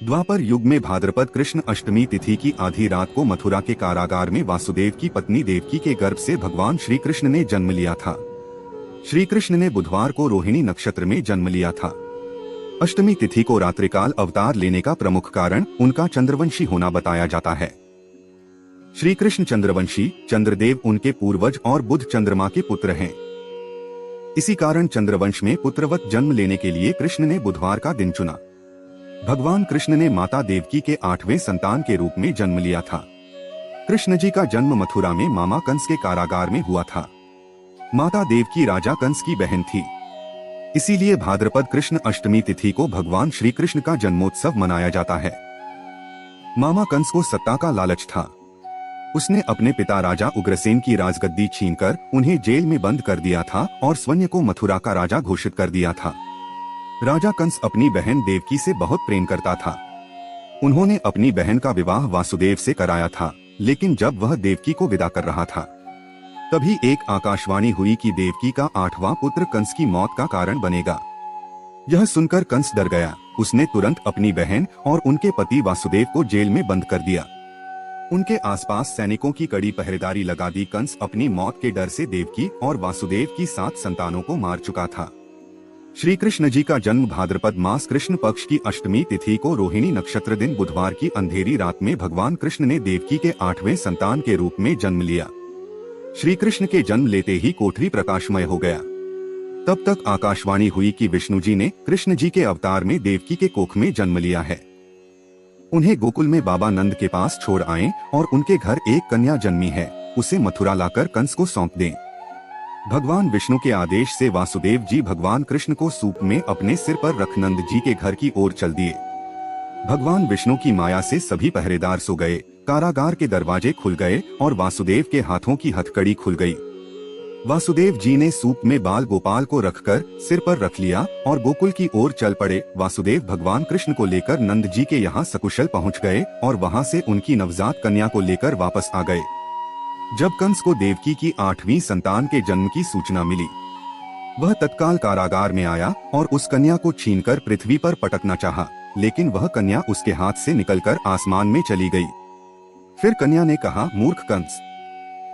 द्वापर युग में भाद्रपद कृष्ण अष्टमी तिथि की आधी रात को मथुरा के कारागार में वासुदेव की पत्नी देवकी के गर्भ से भगवान श्री कृष्ण ने जन्म लिया था। श्री कृष्ण ने बुधवार को रोहिणी नक्षत्र में जन्म लिया था। अष्टमी तिथि को रात्रिकाल अवतार लेने का प्रमुख कारण उनका चंद्रवंशी होना बताया जाता है। श्री कृष्ण चंद्रवंशी, चंद्रदेव उनके पूर्वज और बुध चंद्रमा के पुत्र हैं। इसी कारण चंद्रवंश में पुत्रवत जन्म लेने के लिए कृष्ण ने बुधवार का दिन चुना। भगवान कृष्ण ने माता देवकी के 8वें संतान के रूप में जन्म लिया था। कृष्ण जी का जन्म मथुरा में मामा कंस के कारागार में हुआ था। माता देवकी राजा कंस की बहन थी। इसीलिए भाद्रपद कृष्ण अष्टमी तिथि को भगवान श्री कृष्ण का जन्मोत्सव मनाया जाता है। मामा कंस को सत्ता का लालच था। उसने अपने पिता राजा उग्रसेन की राजगद्दी छीनकर उन्हें जेल में बंद कर दिया था और स्वयं को मथुरा का राजा घोषित कर दिया था। राजा कंस अपनी बहन देवकी से बहुत प्रेम करता था। उन्होंने अपनी बहन का विवाह वासुदेव से कराया था, लेकिन जब वह देवकी को विदा कर रहा था, तभी एक आकाशवाणी हुई कि देवकी का 8वां पुत्र कंस की मौत का कारण बनेगा। यह सुनकर कंस डर गया। उसने तुरंत अपनी बहन और उनके पति वासुदेव को जेल में बंद कर दिया। उनके आसपास सैनिकों की कड़ी पहरेदारी लगा दी। कंस अपनी मौत के डर से देवकी और वासुदेव की 7 संतानों को मार चुका था। श्री कृष्ण जी का जन्म भाद्रपद मास कृष्ण पक्ष की अष्टमी तिथि को रोहिणी नक्षत्र दिन बुधवार की अंधेरी रात में भगवान कृष्ण ने देवकी के 8वें संतान के रूप में जन्म लिया। श्री कृष्ण के जन्म लेते ही कोठरी प्रकाशमय हो गया। तब तक आकाशवाणी हुई कि विष्णु जी ने कृष्ण जी के अवतार में देवकी के कोख में जन्म लिया है। उन्हें गोकुल में बाबा नंद के पास छोड़ आएं और उनके घर एक कन्या जन्मी है, उसे मथुरा लाकर कंस को सौंप दें। भगवान विष्णु के आदेश से वासुदेव जी भगवान कृष्ण को सूप में अपने सिर पर रख नंद जी के घर की ओर चल दिए। भगवान विष्णु की माया से सभी पहरेदार सो गए, कारागार के दरवाजे खुल गए और वासुदेव के हाथों की हथकड़ी खुल गई। वासुदेव जी ने सूप में बाल गोपाल को रखकर सिर पर रख लिया और गोकुल की ओर चल पड़े। वासुदेव भगवान कृष्ण को लेकर नंद जी के यहाँ सकुशल पहुँच गए और वहाँ से उनकी नवजात कन्या को लेकर वापस आ गए। जब कंस को देवकी की 8वीं संतान के जन्म की सूचना मिली, वह तत्काल कारागार में आया और उस कन्या को छीनकर पृथ्वी पर पटकना चाहा, लेकिन वह कन्या उसके हाथ से निकलकर आसमान में चली गई। फिर कन्या ने कहा, मूर्ख कंस,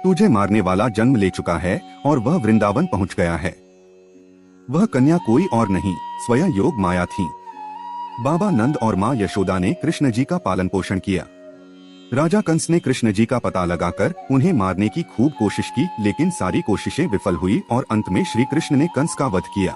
तुझे मारने वाला जन्म ले चुका है और वह वृंदावन पहुंच गया है। वह कन्या कोई और नहीं, स्वयं योग माया थी। बाबा नंद और माँ यशोदा ने कृष्ण जी का पालन पोषण किया। राजा कंस ने कृष्ण जी का पता लगाकर उन्हें मारने की खूब कोशिश की, लेकिन सारी कोशिशें विफल हुई और अंत में श्री कृष्ण ने कंस का वध किया।